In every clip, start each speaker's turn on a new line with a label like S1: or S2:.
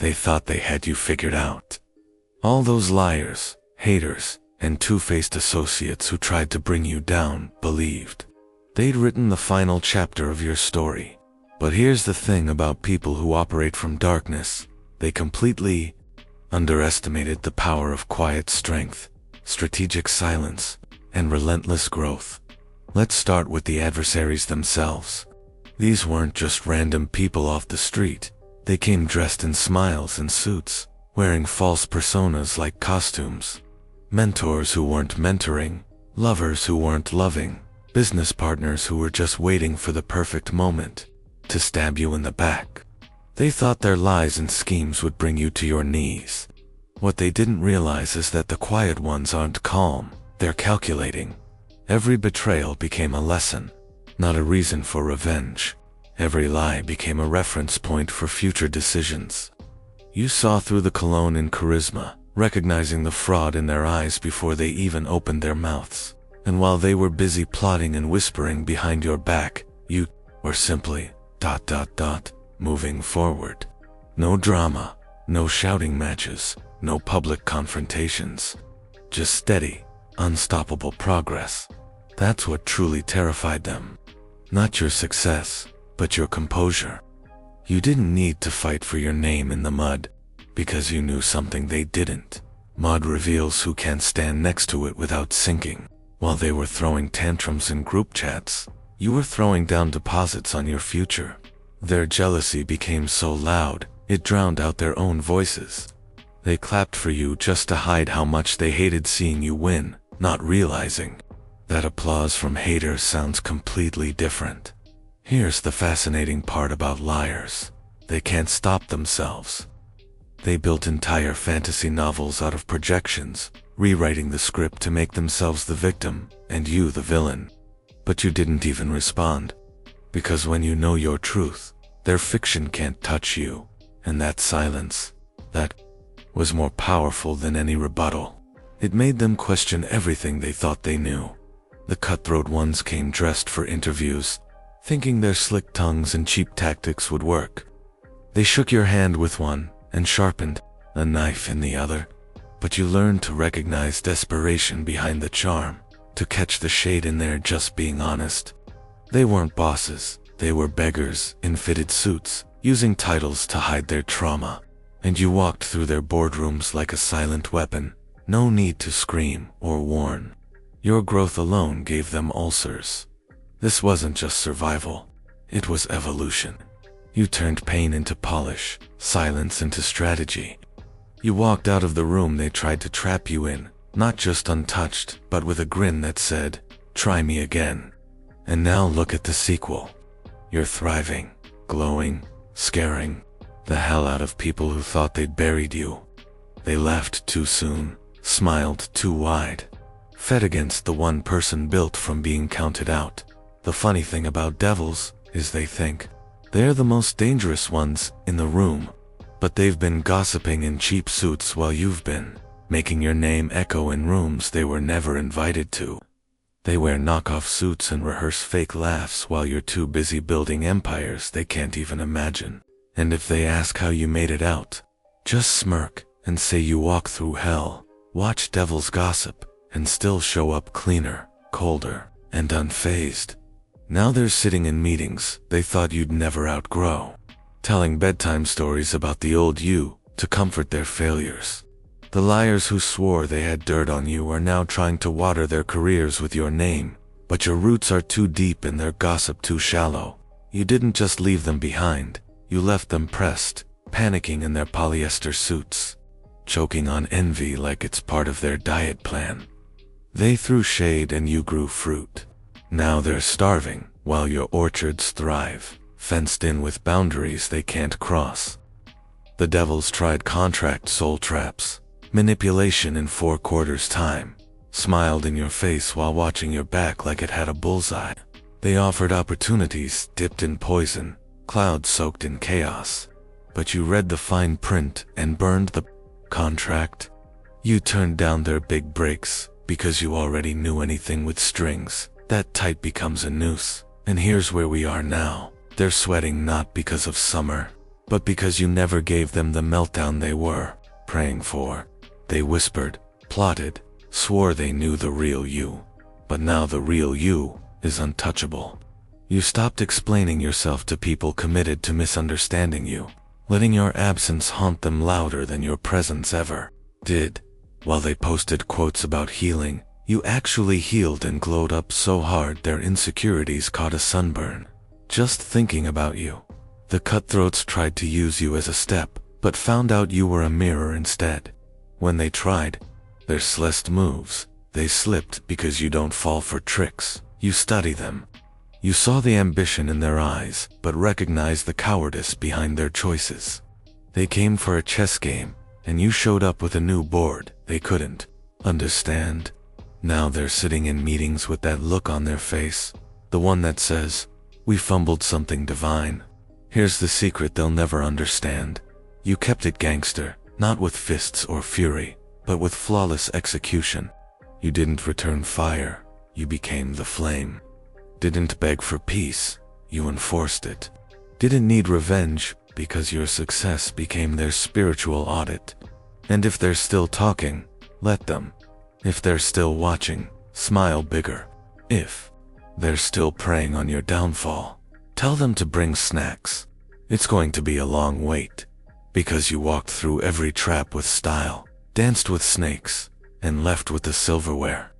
S1: They thought they had you figured out. All those liars, haters, and two-faced associates who tried to bring you down believed they'd written the final chapter of your story. But here's the thing about people who operate from darkness. They completely underestimated the power of quiet strength, strategic silence, and relentless growth. Let's start with the adversaries themselves. These weren't just random people off the street. They came dressed in smiles and suits, wearing false personas like costumes. Mentors who weren't mentoring, lovers who weren't loving, business partners who were just waiting for the perfect moment to stab you in the back. They thought their lies and schemes would bring you to your knees. What they didn't realize is that the quiet ones aren't calm, they're calculating. Every betrayal became a lesson, not a reason for revenge. Every lie became a reference point for future decisions. You saw through the cologne and charisma, recognizing the fraud in their eyes before they even opened their mouths. And while they were busy plotting and whispering behind your back, you were simply ... moving forward. No drama, no shouting matches, no public confrontations. Just steady, unstoppable progress. That's what truly terrified them. Not your success, but your composure. You didn't need to fight for your name in the mud, because you knew something they didn't. Mud reveals who can't stand next to it without sinking. While they were throwing tantrums in group chats, you were throwing down deposits on your future. Their jealousy became so loud, it drowned out their own voices. They clapped for you just to hide how much they hated seeing you win, not realizing that applause from haters sounds completely different. Here's the fascinating part about liars. They can't stop themselves. They built entire fantasy novels out of projections, rewriting the script to make themselves the victim and you the villain. But you didn't even respond. Because when you know your truth, their fiction can't touch you. And that silence, that was more powerful than any rebuttal. It made them question everything they thought they knew. The cutthroat ones came dressed for interviews, thinking their slick tongues and cheap tactics would work. They shook your hand with one and sharpened a knife in the other. But you learned to recognize desperation behind the charm, to catch the shade in there just being honest. They weren't bosses, they were beggars in fitted suits, using titles to hide their trauma. And you walked through their boardrooms like a silent weapon, no need to scream or warn. Your growth alone gave them ulcers. This wasn't just survival, it was evolution. You turned pain into polish, silence into strategy. You walked out of the room they tried to trap you in, not just untouched, but with a grin that said, "Try me again." And now look at the sequel. You're thriving, glowing, scaring the hell out of people who thought they'd buried you. They laughed too soon, smiled too wide, fed against the one person built from being counted out. The funny thing about devils is they think they're the most dangerous ones in the room. But they've been gossiping in cheap suits while you've been making your name echo in rooms they were never invited to. They wear knockoff suits and rehearse fake laughs while you're too busy building empires they can't even imagine. And if they ask how you made it out, just smirk and say you walk through hell, watch devils gossip, and still show up cleaner, colder, and unfazed. Now they're sitting in meetings they thought you'd never outgrow, telling bedtime stories about the old you to comfort their failures. The liars who swore they had dirt on you are now trying to water their careers with your name, but your roots are too deep and their gossip too shallow. You didn't just leave them behind, you left them pressed, panicking in their polyester suits, choking on envy like it's part of their diet plan. They threw shade and you grew fruit. Now they're starving while your orchards thrive, fenced in with boundaries they can't cross. The devils tried contract soul traps, manipulation in 4 quarters time, smiled in your face while watching your back like it had a bullseye. They offered opportunities dipped in poison, clouds soaked in chaos. But you read the fine print and burned the contract. You turned down their big breaks because you already knew anything with strings that tight becomes a noose. And here's where we are now. They're sweating not because of summer, but because you never gave them the meltdown they were praying for. They whispered, plotted, swore they knew the real you. But now the real you is untouchable. You stopped explaining yourself to people committed to misunderstanding you, letting your absence haunt them louder than your presence ever did. While they posted quotes about healing, you actually healed and glowed up so hard their insecurities caught a sunburn. Just thinking about you. The cutthroats tried to use you as a step, but found out you were a mirror instead. When they tried their Celeste moves, they slipped because you don't fall for tricks. You study them. You saw the ambition in their eyes, but recognized the cowardice behind their choices. They came for a chess game, and you showed up with a new board they couldn't understand. Now they're sitting in meetings with that look on their face, the one that says, "We fumbled something divine." Here's the secret they'll never understand. You kept it gangster, not with fists or fury, but with flawless execution. You didn't return fire, you became the flame. Didn't beg for peace, you enforced it. Didn't need revenge, because your success became their spiritual audit. And if they're still talking, let them. If they're still watching, smile bigger. If they're still preying on your downfall, tell them to bring snacks. It's going to be a long wait, because you walked through every trap with style, danced with snakes, and left with the silverware.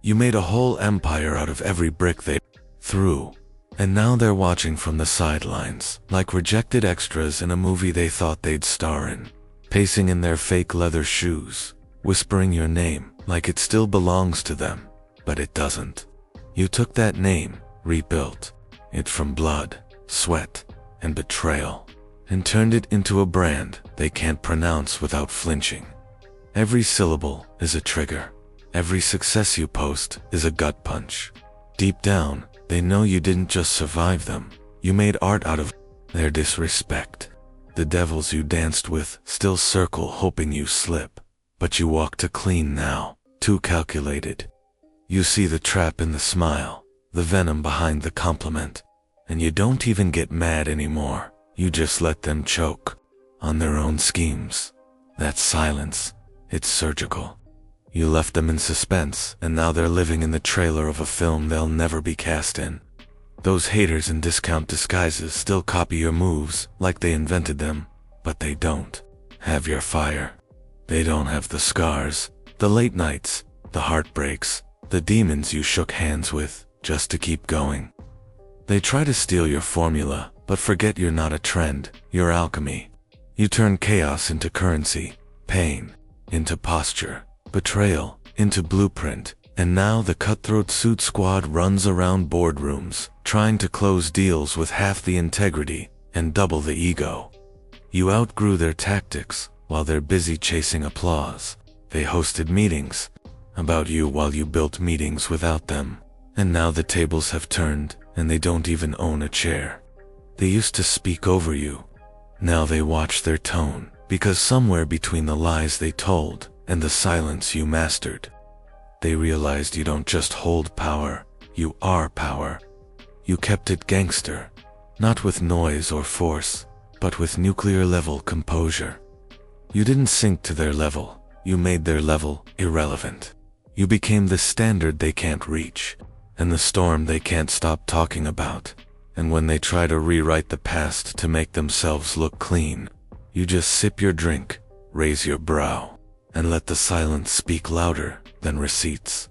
S1: You made a whole empire out of every brick they threw, and now they're watching from the sidelines, like rejected extras in a movie they thought they'd star in, pacing in their fake leather shoes, whispering your name like it still belongs to them, but it doesn't. You took that name, rebuilt it from blood, sweat, and betrayal, and turned it into a brand they can't pronounce without flinching. Every syllable is a trigger. Every success you post is a gut punch. Deep down, they know you didn't just survive them. You made art out of their disrespect. The devils you danced with still circle hoping you slip, but you walk too clean now, too calculated. You see the trap in the smile, the venom behind the compliment, and you don't even get mad anymore. You just let them choke on their own schemes. That silence, it's surgical. You left them in suspense, and now they're living in the trailer of a film they'll never be cast in. Those haters in discount disguises still copy your moves like they invented them, but they don't have your fire. They don't have the scars, the late nights, the heartbreaks, the demons you shook hands with just to keep going. They try to steal your formula, but forget you're not a trend, you're alchemy. You turn chaos into currency, pain into posture, betrayal into blueprint, and now the cutthroat suit squad runs around boardrooms, trying to close deals with half the integrity and double the ego. You outgrew their tactics while they're busy chasing applause. They hosted meetings about you while you built meetings without them, and now the tables have turned and they don't even own a chair. They used to speak over you. Now they watch their tone, because somewhere between the lies they told and the silence you mastered, they realized you don't just hold power, you are power. You kept it gangster, not with noise or force, but with nuclear-level composure. You didn't sink to their level, you made their level irrelevant. You became the standard they can't reach, and the storm they can't stop talking about. And when they try to rewrite the past to make themselves look clean, you just sip your drink, raise your brow, and let the silence speak louder than receipts.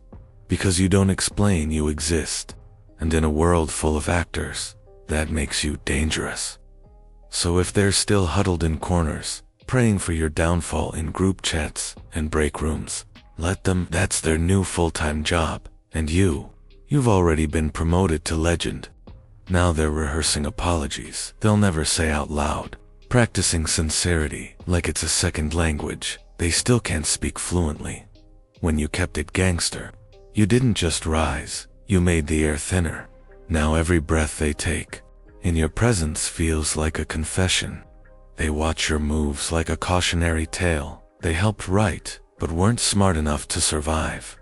S1: Because you don't explain, you exist. And in a world full of actors, that makes you dangerous. So if they're still huddled in corners, praying for your downfall in group chats and break rooms, let them. That's their new full-time job. And you've already been promoted to legend. Now they're rehearsing apologies they'll never say out loud, practicing sincerity like it's a second language they still can't speak fluently. When you kept it gangster, you didn't just rise, you made the air thinner. Now every breath they take in your presence feels like a confession. They watch your moves like a cautionary tale they helped write but weren't smart enough to survive.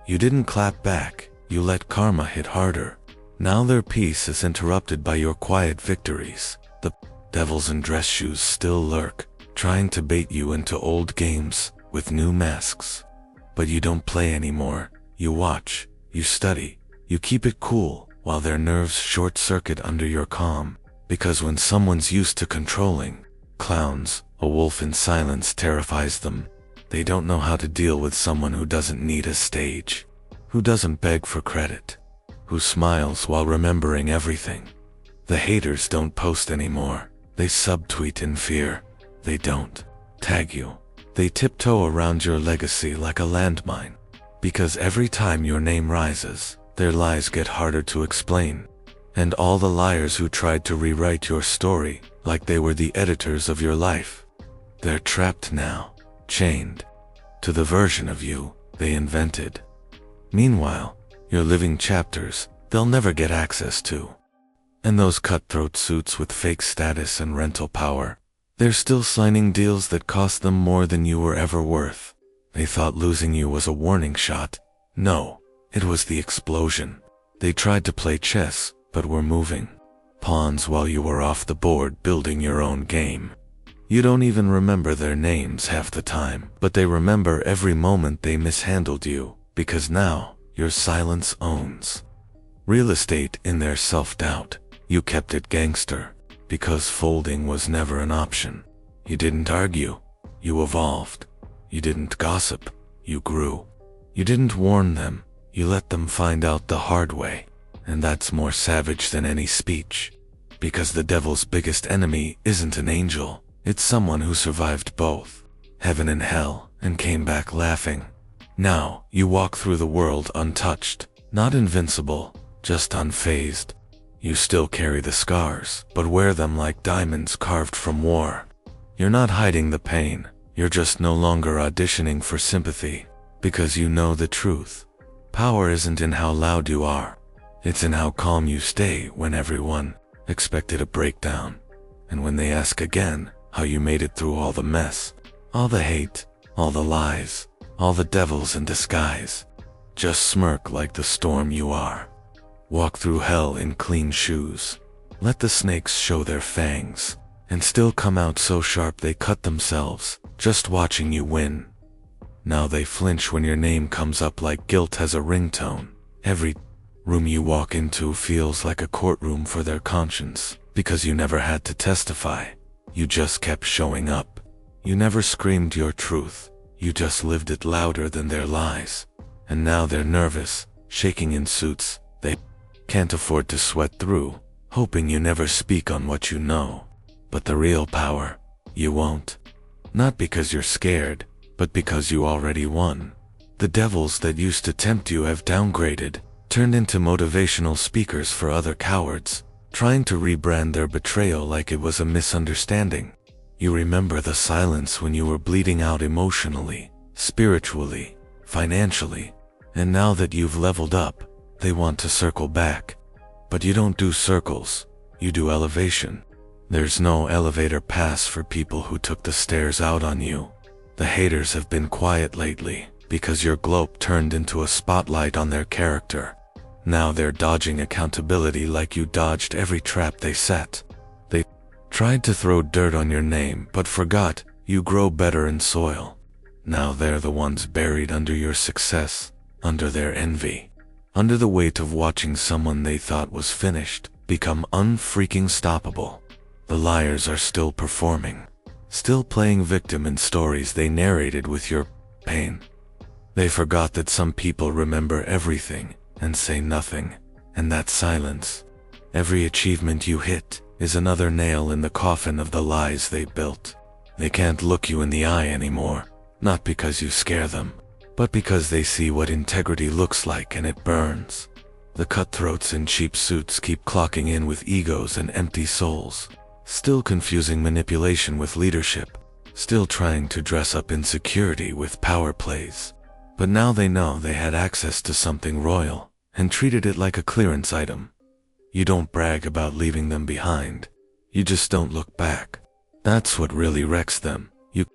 S1: You didn't clap back, you let karma hit harder. Now their peace is interrupted by your quiet victories. The Devils in dress shoes still lurk, trying to bait you into old games with new masks. But you don't play anymore. You watch, you study, you keep it cool while their nerves short-circuit under your calm. Because when someone's used to controlling clowns, a wolf in silence terrifies them. They don't know how to deal with someone who doesn't need a stage, who doesn't beg for credit, who smiles while remembering everything. The haters don't post anymore. They subtweet in fear. They don't tag you. They tiptoe around your legacy like a landmine. Because every time your name rises, their lies get harder to explain. And all the liars who tried to rewrite your story like they were the editors of your life, they're trapped now, chained to the version of you they invented. Meanwhile, your living chapters, they'll never get access to. And those cutthroat suits with fake status and rental power, they're still signing deals that cost them more than you were ever worth. They thought losing you was a warning shot. No, it was the explosion. They tried to play chess, but were moving pawns while you were off the board building your own game. You don't even remember their names half the time, but they remember every moment they mishandled you, because now your silence owns real estate in their self-doubt. You kept it gangster, because folding was never an option. You didn't argue, you evolved. You didn't gossip, you grew. You didn't warn them, you let them find out the hard way. And that's more savage than any speech. Because the devil's biggest enemy isn't an angel, it's someone who survived both heaven and hell and came back laughing. Now, you walk through the world untouched, not invincible, just unfazed. You still carry the scars, but wear them like diamonds carved from war. You're not hiding the pain, you're just no longer auditioning for sympathy, because you know the truth. Power isn't in how loud you are, it's in how calm you stay when everyone expected a breakdown. And when they ask again how you made it through all the mess, all the hate, all the lies, all the devils in disguise, just smirk like the storm you are. Walk through hell in clean shoes. Let the snakes show their fangs, and still come out so sharp they cut themselves, just watching you win. Now they flinch when your name comes up like guilt has a ringtone. Every room you walk into feels like a courtroom for their conscience, because you never had to testify. You just kept showing up. You never screamed your truth. You just lived it louder than their lies. And now they're nervous, shaking in suits. They can't afford to sweat through, hoping you never speak on what you know. But the real power, you won't. Not because you're scared, but because you already won. The devils that used to tempt you have downgraded, turned into motivational speakers for other cowards, trying to rebrand their betrayal like it was a misunderstanding. You remember the silence when you were bleeding out emotionally, spiritually, financially, and now that you've leveled up, they want to circle back. But you don't do circles, you do elevation. There's no elevator pass for people who took the stairs out on you. The haters have been quiet lately, because your globe turned into a spotlight on their character. Now they're dodging accountability like you dodged every trap they set. They tried to throw dirt on your name, but forgot you grow better in soil. Now they're the ones buried under your success, under their envy, under the weight of watching someone they thought was finished become unfreaking stoppable. The liars are still performing, still playing victim in stories they narrated with your pain. They forgot that some people remember everything and say nothing, and that silence, every achievement you hit, is another nail in the coffin of the lies they built. They can't look you in the eye anymore, not because you scare them, but because they see what integrity looks like and it burns. The cutthroats in cheap suits keep clocking in with egos and empty souls, still confusing manipulation with leadership, still trying to dress up insecurity with power plays. But now they know they had access to something royal, and treated it like a clearance item. You don't brag about leaving them behind. You just don't look back. That's what really wrecks them. You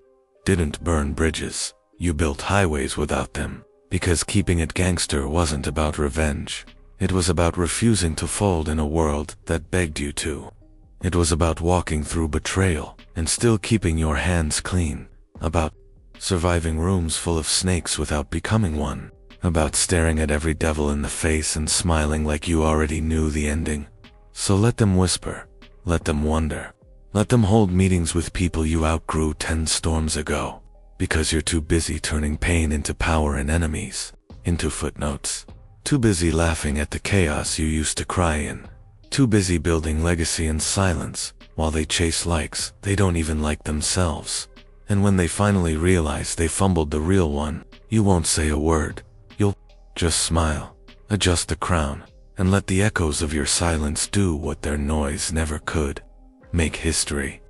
S1: didn't burn bridges. You built highways without them, because keeping it gangster wasn't about revenge. It was about refusing to fold in a world that begged you to. It was about walking through betrayal and still keeping your hands clean, about surviving rooms full of snakes without becoming one, about staring at every devil in the face and smiling like you already knew the ending. So let them whisper, let them wonder, let them hold meetings with people you outgrew 10 storms ago, because you're too busy turning pain into power and enemies, into footnotes. Too busy laughing at the chaos you used to cry in. Too busy building legacy in silence, while they chase likes they don't even like themselves. And when they finally realize they fumbled the real one, you won't say a word. You'll just smile, adjust the crown, and let the echoes of your silence do what their noise never could. Make history.